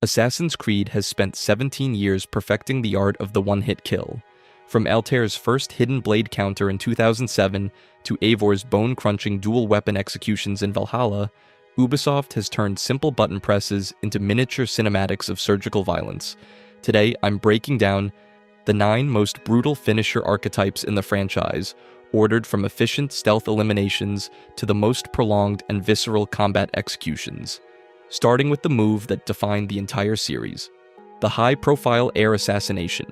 Assassin's Creed has spent 17 years perfecting the art of the one-hit kill. From Altair's first hidden blade counter in 2007 to Eivor's bone-crunching dual-weapon executions in Valhalla, Ubisoft has turned simple button presses into miniature cinematics of surgical violence. Today, I'm breaking down the 9 most brutal finisher archetypes in the franchise, ordered from efficient stealth eliminations to the most prolonged and visceral combat executions. Starting with the move that defined the entire series, the high-profile air assassination.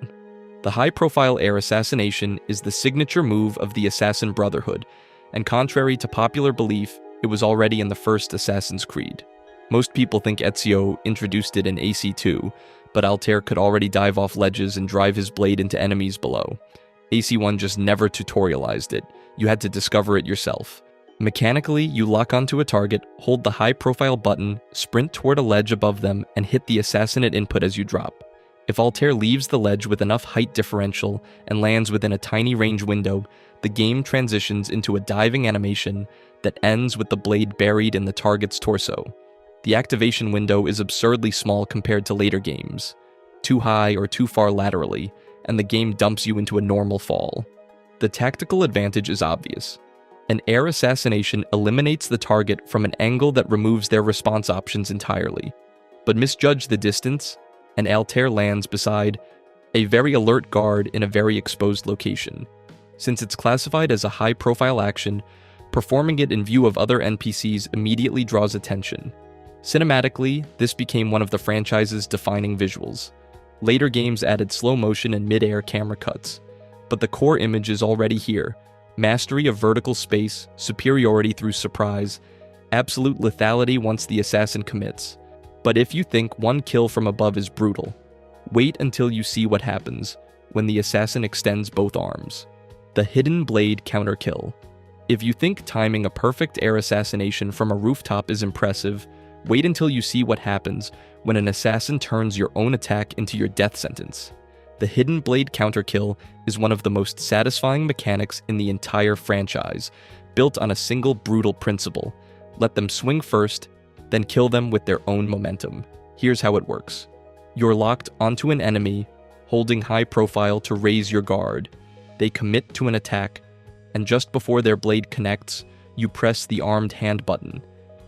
The high-profile air assassination is the signature move of the Assassin Brotherhood, and contrary to popular belief, it was already in the first Assassin's Creed. Most people think Ezio introduced it in AC2, but Altair could already dive off ledges and drive his blade into enemies below. AC1 just never tutorialized it. You had to discover it yourself. Mechanically, you lock onto a target, hold the high-profile button, sprint toward a ledge above them, and hit the assassinate input as you drop. If Altair leaves the ledge with enough height differential and lands within a tiny range window, the game transitions into a diving animation that ends with the blade buried in the target's torso. The activation window is absurdly small compared to later games, too high or too far laterally, and the game dumps you into a normal fall. The tactical advantage is obvious. An air assassination eliminates the target from an angle that removes their response options entirely. But misjudge the distance, and Altair lands beside a very alert guard in a very exposed location. Since it's classified as a high-profile action, performing it in view of other NPCs immediately draws attention. Cinematically, this became one of the franchise's defining visuals. Later games added slow motion and mid-air camera cuts, but the core image is already here. Mastery of vertical space, superiority through surprise, absolute lethality once the assassin commits. But if you think one kill from above is brutal, wait until you see what happens when the assassin extends both arms. The hidden blade counter kill. If you think timing a perfect air assassination from a rooftop is impressive, wait until you see what happens when an assassin turns your own attack into your death sentence. The hidden blade counter kill is one of the most satisfying mechanics in the entire franchise, built on a single brutal principle. Let them swing first, then kill them with their own momentum. Here's how it works. You're locked onto an enemy, holding high profile to raise your guard. They commit to an attack, and just before their blade connects, you press the armed hand button.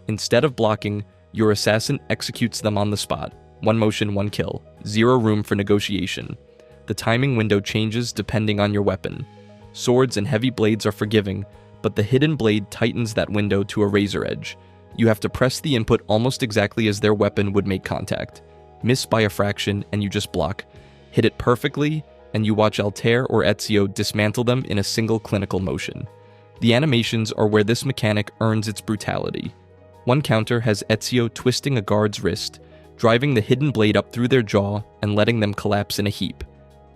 Instead of blocking, your assassin executes them on the spot. One motion, one kill. Zero room for negotiation. The timing window changes depending on your weapon. Swords and heavy blades are forgiving, but the hidden blade tightens that window to a razor edge. You have to press the input almost exactly as their weapon would make contact. Miss by a fraction and you just block. Hit it perfectly, and you watch Altair or Ezio dismantle them in a single clinical motion. The animations are where this mechanic earns its brutality. One counter has Ezio twisting a guard's wrist, driving the hidden blade up through their jaw and letting them collapse in a heap.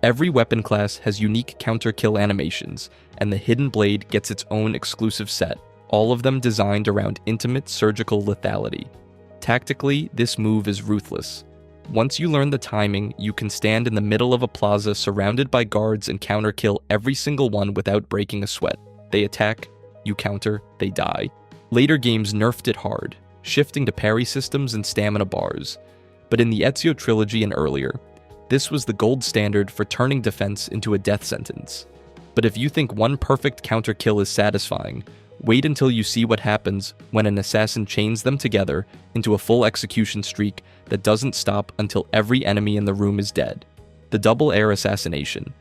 Every weapon class has unique counter kill animations, and the hidden blade gets its own exclusive set, all of them designed around intimate surgical lethality. Tactically, this move is ruthless. Once you learn the timing, you can stand in the middle of a plaza surrounded by guards and counter kill every single one without breaking a sweat. They attack, you counter, they die. Later games nerfed it hard, shifting to parry systems and stamina bars. But in the Ezio trilogy and earlier, this was the gold standard for turning defense into a death sentence. But if you think one perfect counter kill is satisfying, wait until you see what happens when an assassin chains them together into a full execution streak that doesn't stop until every enemy in the room is dead. The double air assassination.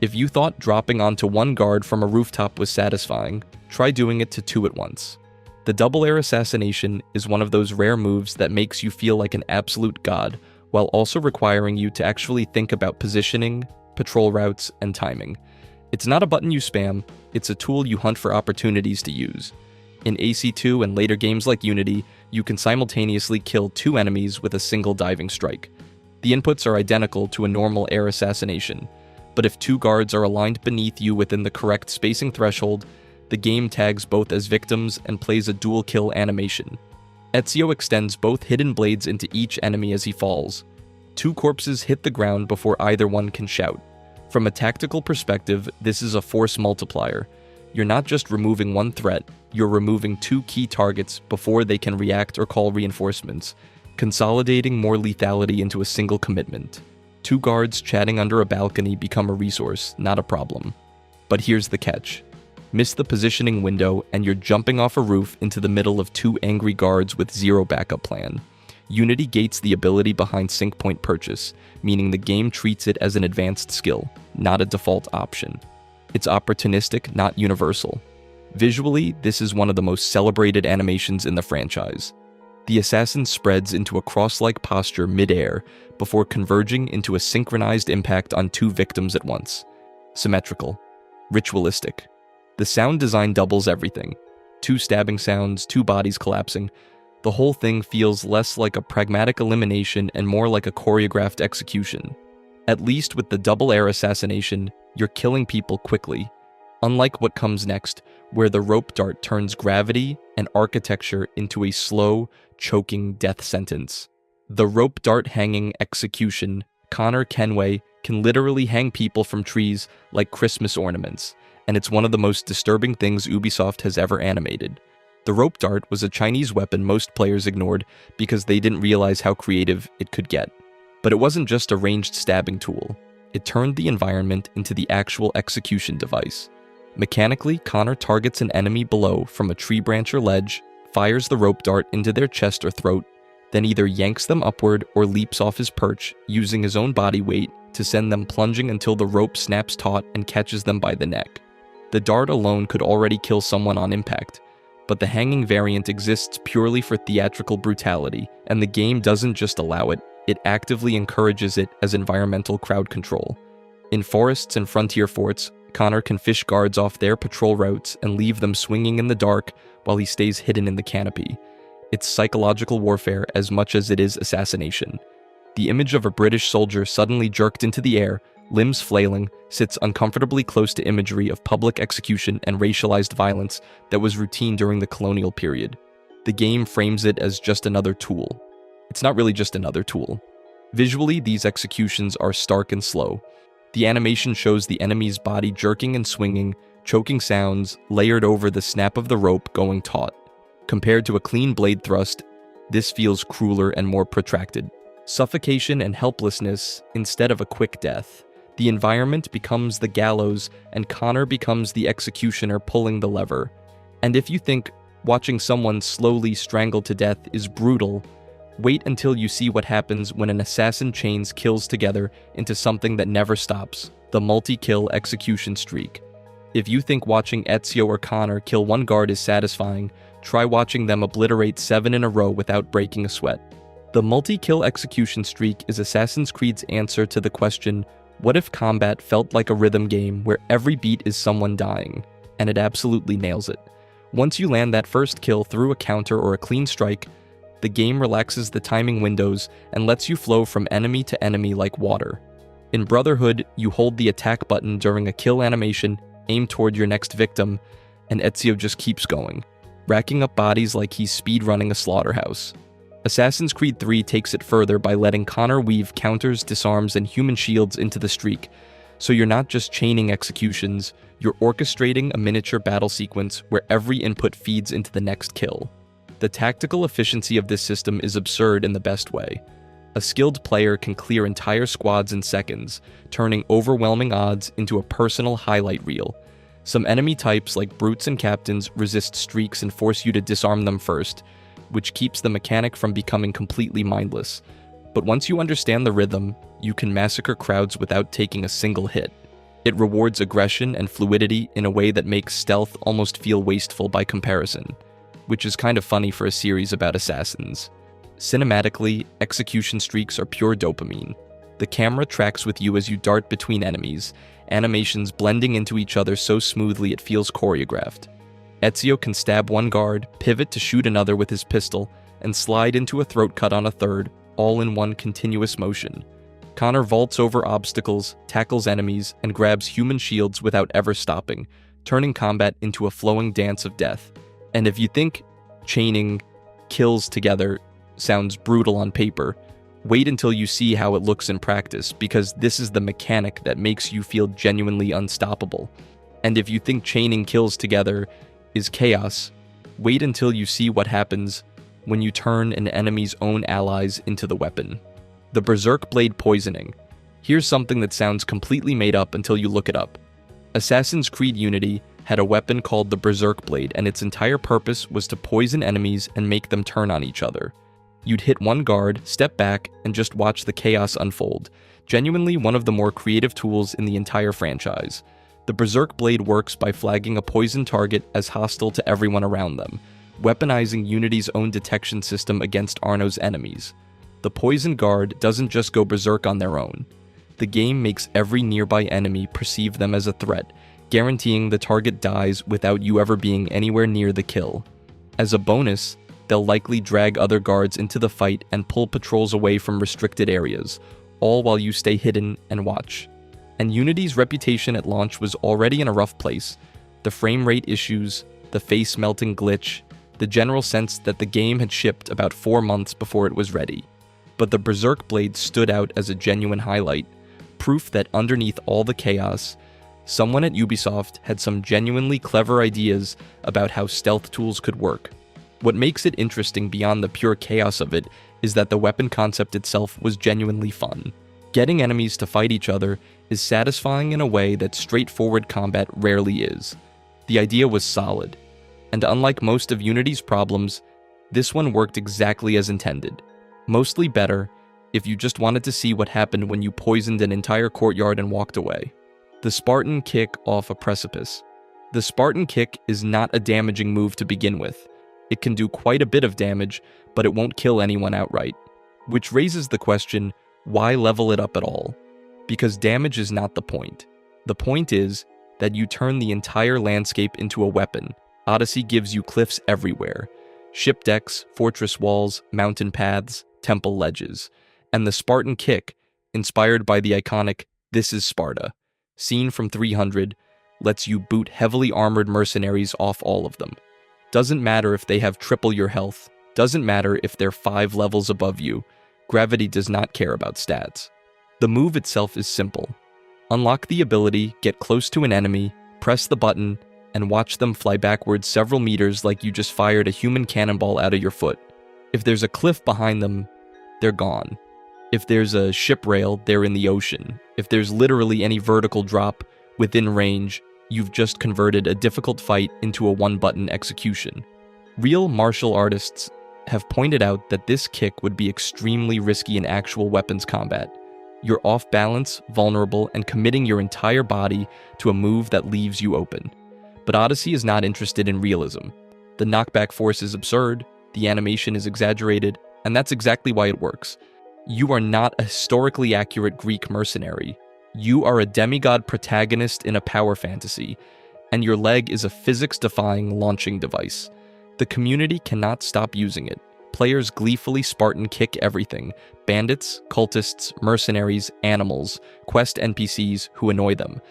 If you thought dropping onto one guard from a rooftop was satisfying, try doing it to 2 at once. The double air assassination is one of those rare moves that makes you feel like an absolute god, while also requiring you to actually think about positioning, patrol routes, and timing. It's not a button you spam, it's a tool you hunt for opportunities to use. In AC2 and later games like Unity, you can simultaneously kill 2 enemies with a single diving strike. The inputs are identical to a normal air assassination, but if 2 guards are aligned beneath you within the correct spacing threshold, the game tags both as victims and plays a dual kill animation. Ezio extends both hidden blades into each enemy as he falls. 2 corpses hit the ground before either one can shout. From a tactical perspective, this is a force multiplier. You're not just removing one threat, you're removing 2 key targets before they can react or call reinforcements. consolidating more lethality into a single commitment. 2 guards chatting under a balcony become a resource, not a problem. But here's the catch. Miss the positioning window and you're jumping off a roof into the middle of 2 angry guards with 0 backup plan. Unity gates the ability behind sync point purchase, meaning the game treats it as an advanced skill, not a default option. It's opportunistic, not universal. Visually, this is one of the most celebrated animations in the franchise. The assassin spreads into a cross-like posture mid-air before converging into a synchronized impact on 2 victims at once. Symmetrical. Ritualistic. The sound design doubles everything. 2 stabbing sounds, 2 bodies collapsing. The whole thing feels less like a pragmatic elimination and more like a choreographed execution. At least with the double air assassination, you're killing people quickly. Unlike what comes next, where the rope dart turns gravity and architecture into a slow, choking death sentence. The rope dart hanging execution, Connor Kenway can literally hang people from trees like Christmas ornaments, and it's one of the most disturbing things Ubisoft has ever animated. The rope dart was a Chinese weapon most players ignored because they didn't realize how creative it could get. But it wasn't just a ranged stabbing tool. It turned the environment into the actual execution device. Mechanically, Connor targets an enemy below from a tree branch or ledge, fires the rope dart into their chest or throat, then either yanks them upward or leaps off his perch, using his own body weight to send them plunging until the rope snaps taut and catches them by the neck. The dart alone could already kill someone on impact, but the hanging variant exists purely for theatrical brutality, and the game doesn't just allow it, it actively encourages it as environmental crowd control. In forests and frontier forts, Connor can fish guards off their patrol routes and leave them swinging in the dark while he stays hidden in the canopy. It's psychological warfare as much as it is assassination. The image of a British soldier suddenly jerked into the air, limbs flailing, sits uncomfortably close to imagery of public execution and racialized violence that was routine during the colonial period. The game frames it as just another tool. It's not really just another tool. Visually, these executions are stark and slow. The animation shows the enemy's body jerking and swinging, choking sounds layered over the snap of the rope going taut. Compared to a clean blade thrust, this feels crueler and more protracted. Suffocation and helplessness instead of a quick death. The environment becomes the gallows and Connor becomes the executioner pulling the lever. And if you think watching someone slowly strangled to death is brutal, wait until you see what happens when an assassin chains kills together into something that never stops, the multi-kill execution streak. If you think watching Ezio or Connor kill 1 guard is satisfying, try watching them obliterate 7 in a row without breaking a sweat. The multi-kill execution streak is Assassin's Creed's answer to the question, what if combat felt like a rhythm game where every beat is someone dying? And it absolutely nails it. Once you land that first kill through a counter or a clean strike, the game relaxes the timing windows and lets you flow from enemy to enemy like water. In Brotherhood, you hold the attack button during a kill animation, aim toward your next victim, and Ezio just keeps going, racking up bodies like he's speedrunning a slaughterhouse. Assassin's Creed 3 takes it further by letting Connor weave counters, disarms, and human shields into the streak, so you're not just chaining executions, you're orchestrating a miniature battle sequence where every input feeds into the next kill. The tactical efficiency of this system is absurd in the best way. A skilled player can clear entire squads in seconds, turning overwhelming odds into a personal highlight reel. Some enemy types like brutes and captains resist streaks and force you to disarm them first, which keeps the mechanic from becoming completely mindless. But once you understand the rhythm, you can massacre crowds without taking a single hit. It rewards aggression and fluidity in a way that makes stealth almost feel wasteful by comparison, which is kind of funny for a series about assassins. Cinematically, execution streaks are pure dopamine. The camera tracks with you as you dart between enemies, animations blending into each other so smoothly it feels choreographed. Ezio can stab 1 guard, pivot to shoot another with his pistol, and slide into a throat cut on a third, all in one continuous motion. Connor vaults over obstacles, tackles enemies, and grabs human shields without ever stopping, turning combat into a flowing dance of death. And if you think chaining kills together sounds brutal on paper, wait until you see how it looks in practice, because this is the mechanic that makes you feel genuinely unstoppable. And if you think chaining kills together is chaos, wait until you see what happens when you turn an enemy's own allies into the weapon. The Berserk Blade poisoning. Here's something that sounds completely made up until you look it up. Assassin's Creed Unity had a weapon called the Berserk Blade, and its entire purpose was to poison enemies and make them turn on each other. You'd hit one guard, step back, and just watch the chaos unfold. Genuinely one of the more creative tools in the entire franchise. The Berserk Blade works by flagging a poison target as hostile to everyone around them, weaponizing Unity's own detection system against Arno's enemies. The poison guard doesn't just go berserk on their own. The game makes every nearby enemy perceive them as a threat, guaranteeing the target dies without you ever being anywhere near the kill. As a bonus, they'll likely drag other guards into the fight and pull patrols away from restricted areas, all while you stay hidden and watch. And Unity's reputation at launch was already in a rough place. The frame rate issues, the face melting glitch, the general sense that the game had shipped about 4 months before it was ready. But the Berserk Blade stood out as a genuine highlight, proof that underneath all the chaos, someone at Ubisoft had some genuinely clever ideas about how stealth tools could work. What makes it interesting beyond the pure chaos of it is that the weapon concept itself was genuinely fun. Getting enemies to fight each other is satisfying in a way that straightforward combat rarely is. The idea was solid, and unlike most of Unity's problems, this one worked exactly as intended. Mostly better if you just wanted to see what happened when you poisoned an entire courtyard and walked away. The Spartan Kick off a precipice. The Spartan Kick is not a damaging move to begin with. It can do quite a bit of damage, but it won't kill anyone outright. Which raises the question, why level it up at all? Because damage is not the point. The point is that you turn the entire landscape into a weapon. Odyssey gives you cliffs everywhere. Ship decks, fortress walls, mountain paths, temple ledges. And the Spartan Kick, inspired by the iconic "This is Sparta" scene from 300, lets you boot heavily armored mercenaries off all of them. Doesn't matter if they have triple your health, doesn't matter if they're 5 levels above you, gravity does not care about stats. The move itself is simple. Unlock the ability, get close to an enemy, press the button, and watch them fly backwards several meters like you just fired a human cannonball out of your foot. If there's a cliff behind them, they're gone. If there's a ship rail, they're in the ocean. If there's literally any vertical drop within range, you've just converted a difficult fight into a one-button execution. Real martial artists have pointed out that this kick would be extremely risky in actual weapons combat. You're off balance, vulnerable, and committing your entire body to a move that leaves you open. But Odyssey is not interested in realism. The knockback force is absurd, the animation is exaggerated, and that's exactly why it works. You are not a historically accurate Greek mercenary. You are a demigod protagonist in a power fantasy, and your leg is a physics-defying launching device. The community cannot stop using it. Players gleefully Spartan kick everything: bandits, cultists, mercenaries, animals, quest NPCs who annoy them.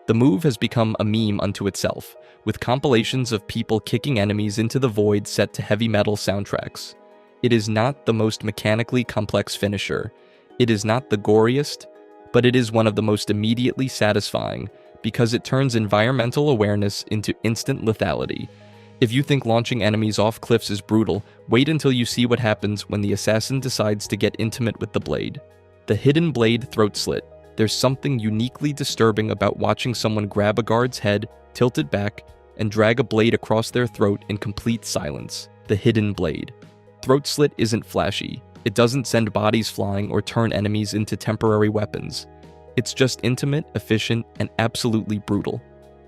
The move has become a meme unto itself, with compilations of people kicking enemies into the void set to heavy metal soundtracks. It is not the most mechanically complex finisher. It is not the goriest, but it is one of the most immediately satisfying because it turns environmental awareness into instant lethality. If you think launching enemies off cliffs is brutal, wait until you see what happens when the assassin decides to get intimate with the blade. The hidden blade throat slit. There's something uniquely disturbing about watching someone grab a guard's head, tilt it back, and drag a blade across their throat in complete silence. The hidden blade. Throat slit isn't flashy. It doesn't send bodies flying or turn enemies into temporary weapons. It's just intimate, efficient, and absolutely brutal.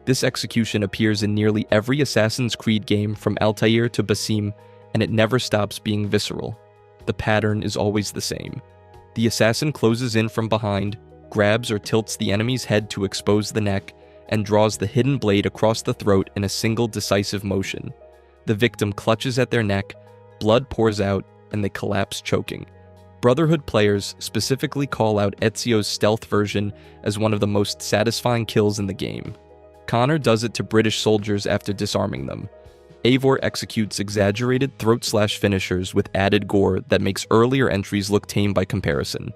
This execution appears in nearly every Assassin's Creed game from Altair to Basim, and it never stops being visceral. The pattern is always the same. The assassin closes in from behind, grabs or tilts the enemy's head to expose the neck, and draws the hidden blade across the throat in a single decisive motion. The victim clutches at their neck, blood pours out, and they collapse choking. Brotherhood players specifically call out Ezio's stealth version as one of the most satisfying kills in the game. Connor does it to British soldiers after disarming them. Eivor executes exaggerated throat-slash finishers with added gore that makes earlier entries look tame by comparison.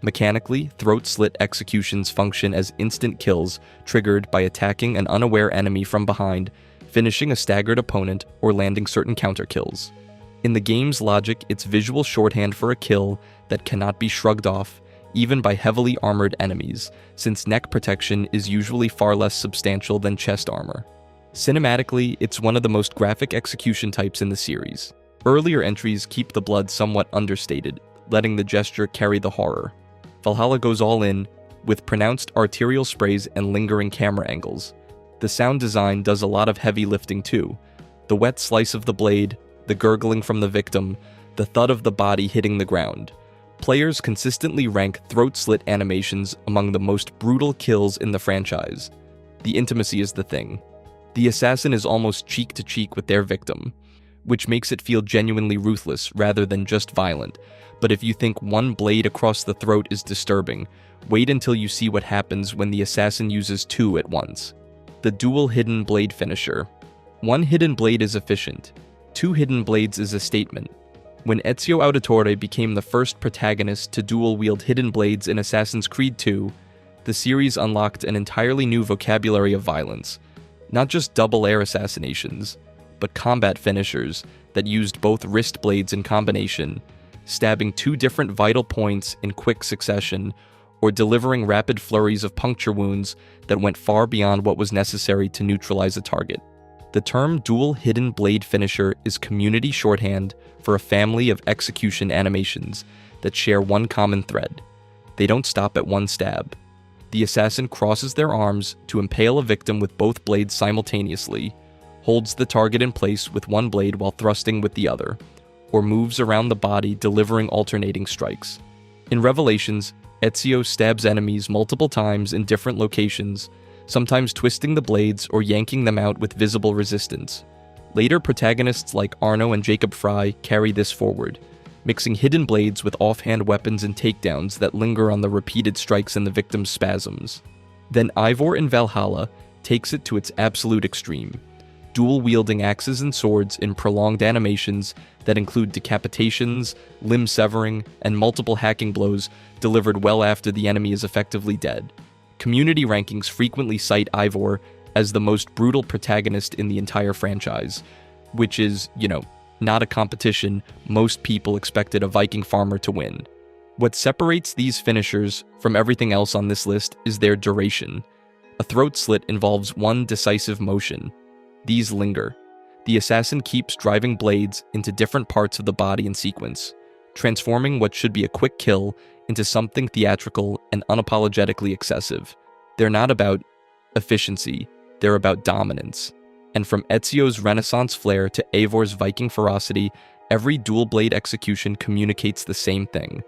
Mechanically, throat-slit executions function as instant kills triggered by attacking an unaware enemy from behind, finishing a staggered opponent, or landing certain counter kills. In the game's logic, it's visual shorthand for a kill that cannot be shrugged off, even by heavily armored enemies, since neck protection is usually far less substantial than chest armor. Cinematically, it's one of the most graphic execution types in the series. Earlier entries keep the blood somewhat understated, letting the gesture carry the horror. Valhalla goes all in, with pronounced arterial sprays and lingering camera angles. The sound design does a lot of heavy lifting too. The wet slice of the blade, the gurgling from the victim, the thud of the body hitting the ground. Players consistently rank throat slit animations among the most brutal kills in the franchise. The intimacy is the thing. The assassin is almost cheek to cheek with their victim, which makes it feel genuinely ruthless rather than just violent. But if you think one blade across the throat is disturbing, wait until you see what happens when the assassin uses two at once. The dual hidden blade finisher. One hidden blade is efficient. Two hidden blades is a statement. When Ezio Auditore became the first protagonist to dual-wield hidden blades in Assassin's Creed II, the series unlocked an entirely new vocabulary of violence. Not just double air assassinations, but combat finishers that used both wrist blades in combination, stabbing two different vital points in quick succession, or delivering rapid flurries of puncture wounds that went far beyond what was necessary to neutralize a target. The term dual hidden blade finisher is community shorthand for a family of execution animations that share one common thread. They don't stop at one stab. The assassin crosses their arms to impale a victim with both blades simultaneously, holds the target in place with one blade while thrusting with the other, or moves around the body delivering alternating strikes. In Revelations, Ezio stabs enemies multiple times in different locations, sometimes twisting the blades or yanking them out with visible resistance. Later protagonists like Arno and Jacob Frye carry this forward, mixing hidden blades with offhand weapons and takedowns that linger on the repeated strikes and the victim's spasms. Then Eivor in Valhalla takes it to its absolute extreme, dual-wielding axes and swords in prolonged animations that include decapitations, limb severing, and multiple hacking blows delivered well after the enemy is effectively dead. Community rankings frequently cite Eivor as the most brutal protagonist in the entire franchise, which is, not a competition most people expected a Viking farmer to win. What separates these finishers from everything else on this list is their duration. A throat slit involves one decisive motion. These linger. The assassin keeps driving blades into different parts of the body in sequence, transforming what should be a quick kill into something theatrical and unapologetically excessive. They're not about efficiency, they're about dominance. And from Ezio's Renaissance flair to Eivor's Viking ferocity, every dual blade execution communicates the same thing.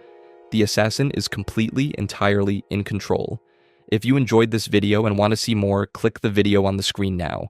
The assassin is completely, entirely in control. If you enjoyed this video and want to see more, click the video on the screen now.